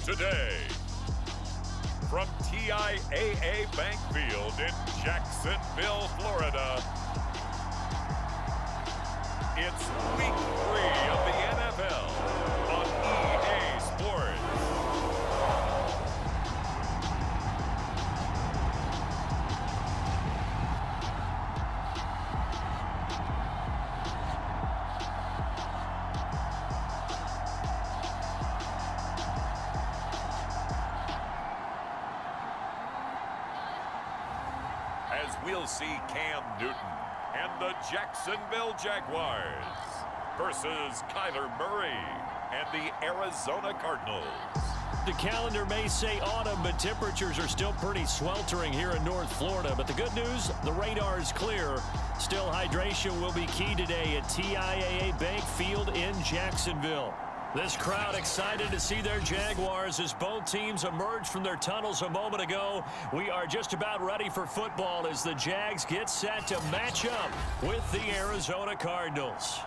today. From TIAA Bank Field in Jacksonville, Florida, it's Week 3 of the NFL on EA Sports. As we'll see Cam Newton and the Jacksonville Jaguars versus Kyler Murray and the Arizona Cardinals. The calendar may say autumn, but temperatures are still pretty sweltering here in North Florida. But the good news, the radar is clear. Still, hydration will be key today at TIAA Bank Field in Jacksonville. This crowd excited to see their Jaguars as both teams emerged from their tunnels a moment ago. We are just about ready for football as the Jags get set to match up with the Arizona Cardinals.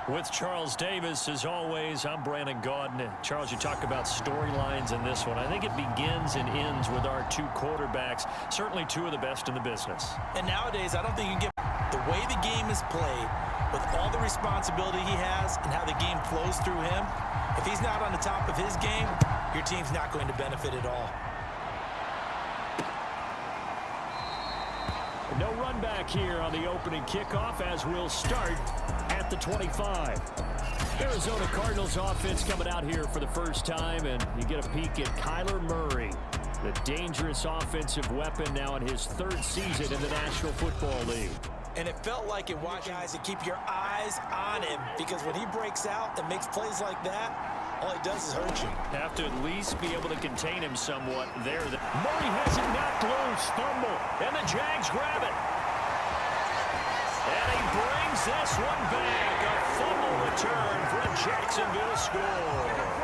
With Charles Davis, as always, I'm Brandon Gaudin. Charles, you talk about storylines in this one. I think it begins and ends with our two quarterbacks, certainly two of the best in the business. And nowadays, I don't think you can get the way the game is played, with all the responsibility he has and how the game flows through him. If he's not on the top of his game, your team's not going to benefit at all. No run back here on the opening kickoff as we'll start at the 25. Arizona Cardinals offense coming out here for the first time, and you get a peek at Kyler Murray, the dangerous offensive weapon now in his third season in the National Football League. And it felt like it, guys, to keep your eyes on him, because when he breaks out and makes plays like that, all he does is hurt you. Have to at least be able to contain him somewhat there. Murray has it knocked loose, fumble, and the Jags grab it. And he brings this one back, a fumble return for a Jacksonville score.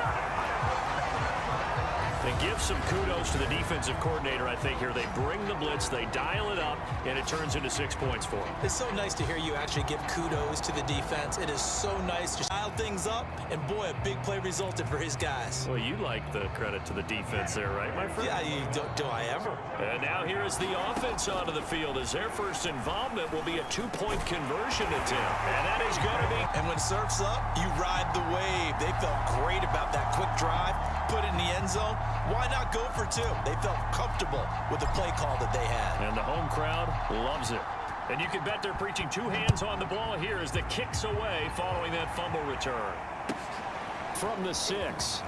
And give some kudos to the defensive coordinator, I think, here. They bring the blitz, they dial it up, and it turns into 6 points for them. It's so nice to hear you actually give kudos to the defense. It is so nice to dial things up, and boy, a big play resulted for his guys. Well, you like the credit to the defense there, right, my friend? Yeah, do I ever? And now here is the offense onto the field as their first involvement will be a two-point conversion attempt. And that is going to be... And when surf's up, you ride the wave. They felt great about that quick drive, put it in the end zone. Why not go for two? They felt comfortable with the play call that they had. And the home crowd loves it. And you can bet they're preaching two hands on the ball here as the kick's away following that fumble return. From the 6.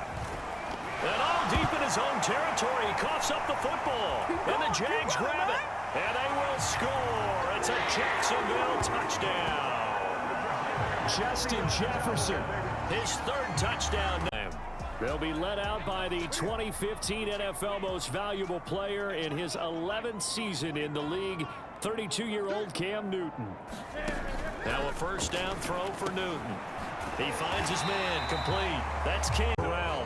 And all deep in his own territory, he coughs up the football. And the Jags grab it. And they will score. It's a Jacksonville touchdown. Justin Jefferson, his third touchdown. They'll be led out by the 2015 NFL Most Valuable Player in his 11th season in the league, 32-year-old Cam Newton. Now a first down throw for Newton. He finds his man, complete. That's Cam Corral.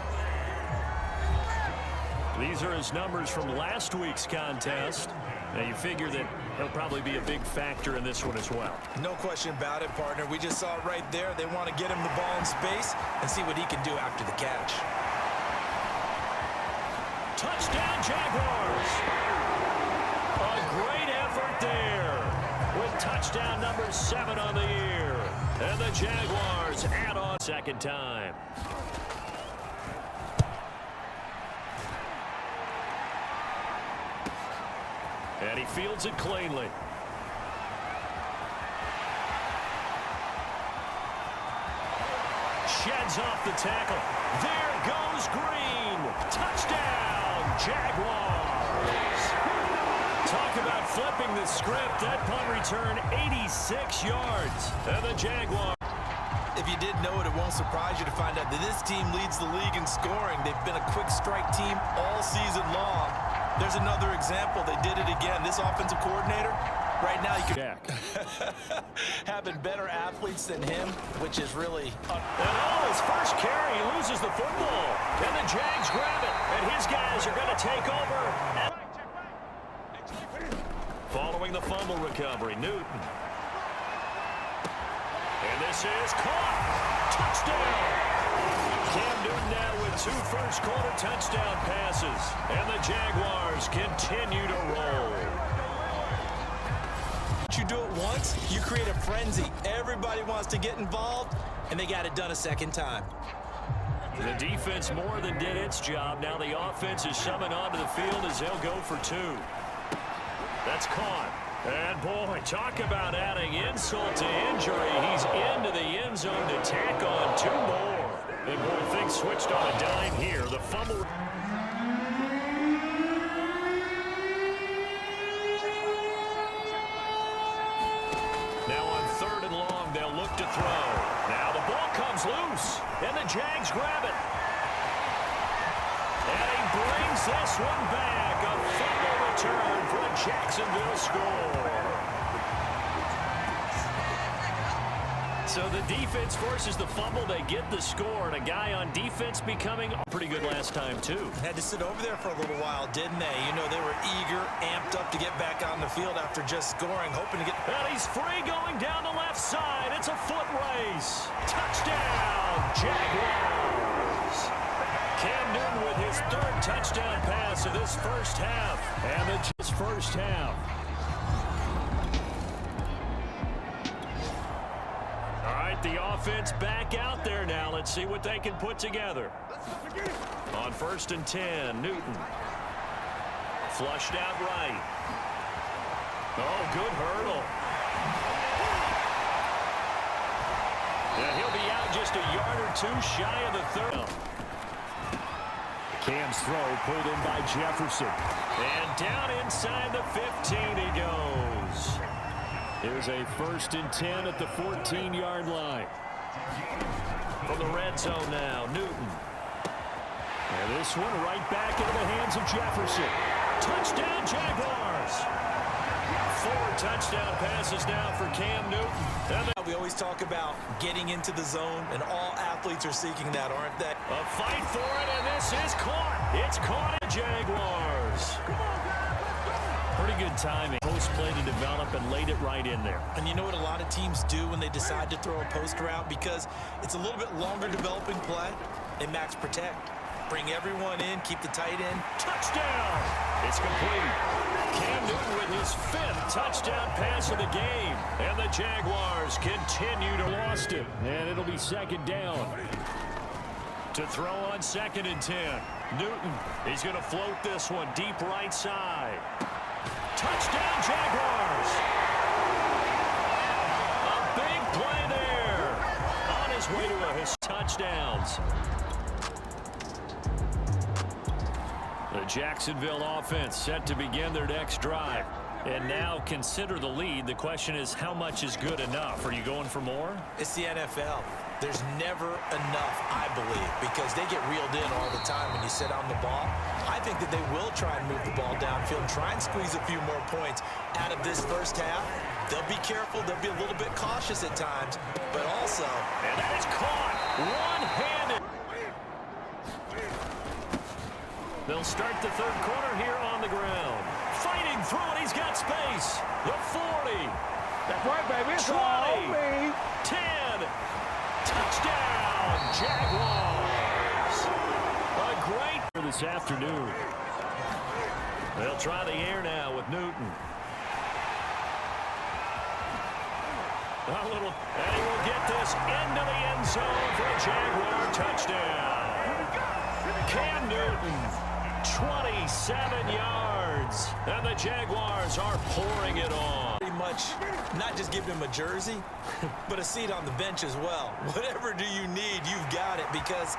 These are his numbers from last week's contest. Now you figure that he'll probably be a big factor in this one as well. No question about it, partner. We just saw it right there. They want to get him the ball in space and see what he can do after the catch. Touchdown, Jaguars! A great effort there with touchdown number 7 on the year. And the Jaguars add on second time. And he fields it cleanly. Sheds off the tackle. There goes Green. Touchdown, Jaguars. Talk about flipping the script. That punt return, 86 yards. And the Jaguars. If you didn't know it, it won't surprise you to find out that this team leads the league in scoring. They've been a quick strike team all season long. There's another example. They did it again. This offensive coordinator, right now, you can having better athletes than him, which is really... And his first carry, he loses the football. And the Jags grab it. And his guys are going to take over. Following the fumble recovery, Newton. And this is caught. Touchdown. Cam Newton now with 2 first-quarter touchdown passes. And the Jaguars continue to roll. You do it once, you create a frenzy. Everybody wants to get involved, and they got it done a second time. The defense more than did its job. Now the offense is summoned onto the field as they'll go for 2. That's caught. And, boy, talk about adding insult to injury. He's into the end zone to tack on 2 more. And, boy, things switched on a dime here. The fumble. Now on 3rd and long, they'll look to throw. Now the ball comes loose, and the Jags grab it. And he brings this one back. A fumble return for a Jacksonville score. So the defense forces the fumble. They get the score, and a guy on defense becoming pretty good last time, too. Had to sit over there for a little while, didn't they? You know, they were eager, amped up to get back on the field after just scoring, hoping to get... And he's free going down the left side. It's a foot race. Touchdown, Jaguars. Cam Newton with his 3rd touchdown pass of this first half. And the first half. All right, the offense back out there now. Let's see what they can put together. On 1st and 10, Newton. Flushed out right. Oh, good hurdle. Yeah, he'll be out just a yard or 2 shy of the 3rd. Cam's throw pulled in by Jefferson. And down inside the 15 he goes. Here's a 1st and 10 at the 14-yard line. From the red zone now, Newton. And this one right back into the hands of Jefferson. Touchdown, Jaguars. 4 touchdown passes now for Cam Newton. We always talk about getting into the zone, and all athletes are seeking that, aren't they? A fight for it, and this is caught. It's caught at Jaguars. Pretty good timing. Post play to develop and laid it right in there. And you know what a lot of teams do when they decide to throw a post route? Because it's a little bit longer developing play. They max protect. Bring everyone in, keep the tight end. Touchdown! It's complete. Cam Newton with his 5th touchdown pass of the game. And the Jaguars continue to lost it. And it'll be 2nd down. To throw on 2nd and 10. Newton, he's going to float this one deep right side. Touchdown, Jaguars! A big play there. On his way to his touchdowns. The Jacksonville offense set to begin their next drive. And now consider the lead. The question is, how much is good enough? Are you going for more? It's the NFL. There's never enough, I believe, because they get reeled in all the time when you sit on the ball. I think that they will try and move the ball downfield and try and squeeze a few more points out of this first half. They'll be careful. They'll be a little bit cautious at times, but also... And that is caught one-handed. They'll start the 3rd quarter here on the ground. Fighting through it. He's got space. The 40. That's right, baby. It's 20. all me. 10. Touchdown, Jaguars. A great this afternoon. They'll try the air now with Newton. A little, and he will get this into the end zone for a Jaguar touchdown. Cam Newton. 27 yards, and the Jaguars are pouring it on. Pretty much not just giving him a jersey, but a seat on the bench as well. Whatever do you need, you've got it, because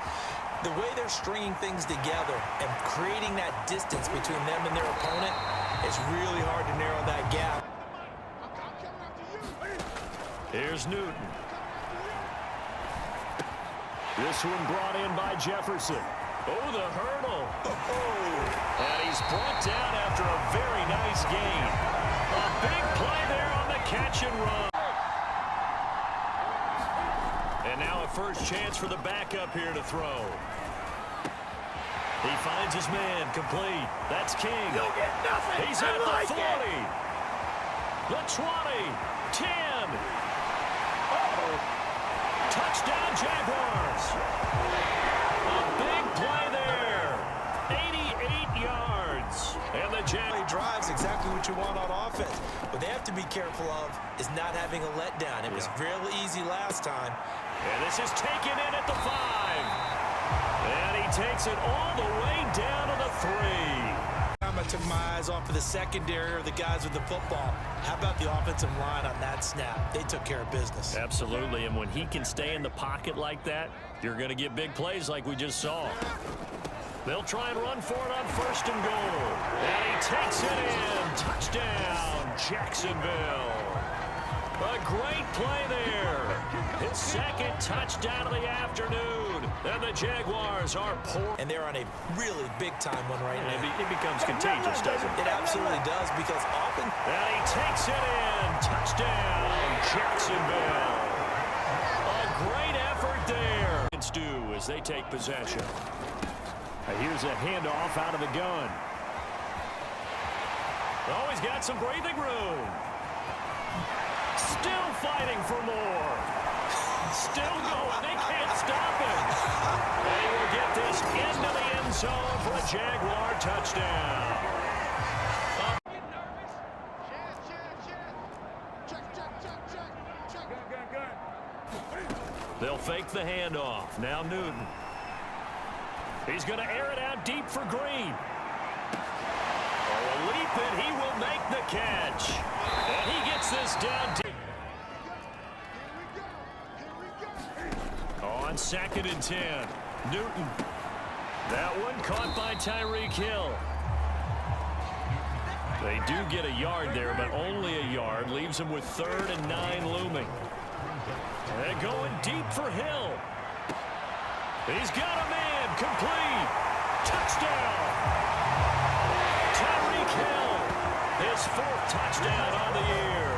the way they're stringing things together and creating that distance between them and their opponent, it's really hard to narrow that gap. Here's Newton. This one brought in by Jefferson. Oh, the hurdle. And he's brought down after a very nice gain. A big play there on the catch and run. And now a first chance for the backup here to throw. He finds his man, complete. That's King. You'll get nothing. He's at the 40. The 20. 10. careful of is not having a letdown. It was real easy last time. And this is taken in at the 5. And he takes it all the way down to the 3. I took my eyes off of the secondary or the guys with the football. How about the offensive line on that snap? They took care of business. Absolutely, and when he can stay in the pocket like that, you're going to get big plays like we just saw. They'll try and run for it on 1st and goal. And he takes it in. Touchdown, Jacksonville. A great play there. His 2nd touchdown of the afternoon. And the Jaguars are poor. And they're on a really big-time one right now. It becomes contagious, doesn't it? It absolutely does, because often... And he takes it in. Touchdown, Jacksonville. A great effort there. It's due as they take possession. Here's a handoff out of the gun. Oh, he's got some breathing room. Still fighting for more. Still going. They can't stop him. They will get this into the end zone for a Jaguar touchdown. They'll fake the handoff. Now Newton. He's going to air it out deep for Green. Oh, a leap, and he will make the catch. And he gets this down deep. On 2nd and 10, Newton. That one caught by Tyreek Hill. They do get a yard there, but only a yard. Leaves them with 3rd and 9 looming. They're going deep for Hill. He's got a man. Complete. Touchdown. Tyreek Hill. His 4th touchdown on the year.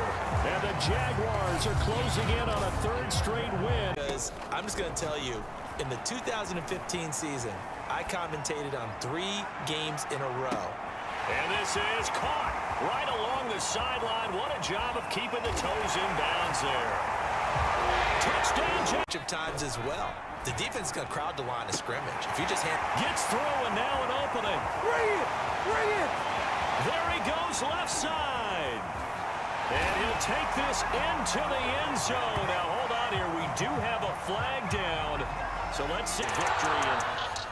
And the Jaguars are closing in on a 3rd straight win. Because I'm just going to tell you, in the 2015 season, I commentated on 3 games in a row. And this is caught right along the sideline. What a job of keeping the toes in bounds there. Touchdown. Of times as well. The defense is going to crowd the line of scrimmage. If you just gets through, and now an opening. Bring it! Bring it! There he goes, left side. And he'll take this into the end zone. Now, hold on here. We do have a flag down. So let's see victory. And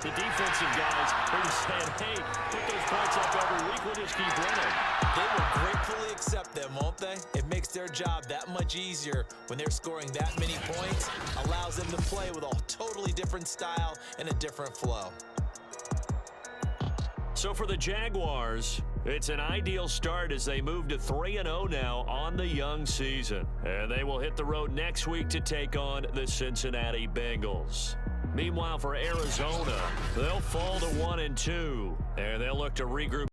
the defensive guys are saying, hey, put those points up every week. We'll just keep running. They will gratefully accept them, won't they? It makes their job that much easier when they're scoring that many points. Allows them to play with a totally different style and a different flow. So for the Jaguars, it's an ideal start as they move to 3-0 now on the young season. And they will hit the road next week to take on the Cincinnati Bengals. Meanwhile, for Arizona, they'll fall to 1-2, and they'll look to regroup.